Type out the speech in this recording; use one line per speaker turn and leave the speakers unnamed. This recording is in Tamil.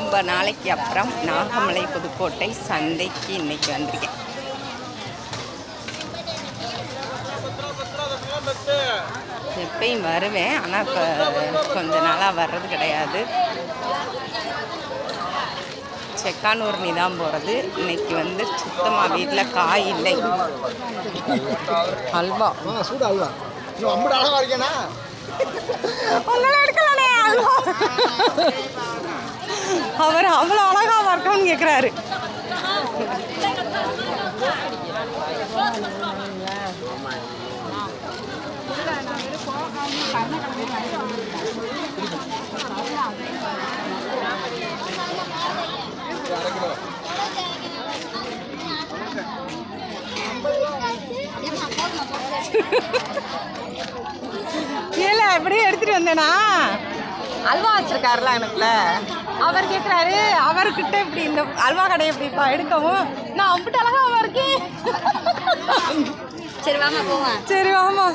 ரொம்ப நாளைக்கு அப்புறம் நாகமலை புதுக்கோட்டை சந்தைக்கு இன்னைக்கு வந்திருக்கேன். எப்பயும் வருவேன், ஆனால் இப்போ கொஞ்ச நாளாக வர்றது கிடையாது. செக்கானூர்னி தான் போகிறது. இன்னைக்கு வந்து சுத்தமாக வீட்டில் காய் இல்லை. அல்வா
சூடு அல்வா ரொம்ப அழகா இருக்கேனா
எடுக்கலானே அல்வா. அவர் அவ்வளோ அழகாக இருக்கணும்னு கேட்குறாரு. இல்லை எப்படியே எடுத்துட்டு வந்தேனா அல்வா வச்சிருக்காருல எனக்குள்ள. அவர் கேட்குறாரு அவர்கிட்ட இப்படி இந்த அல்வா கடையை இப்படிப்பா எடுக்கவும் நான் அம்பிட்டு அழகாக இருக்கேன்.
சரி வாமா போவேன்.
சரி வாமா.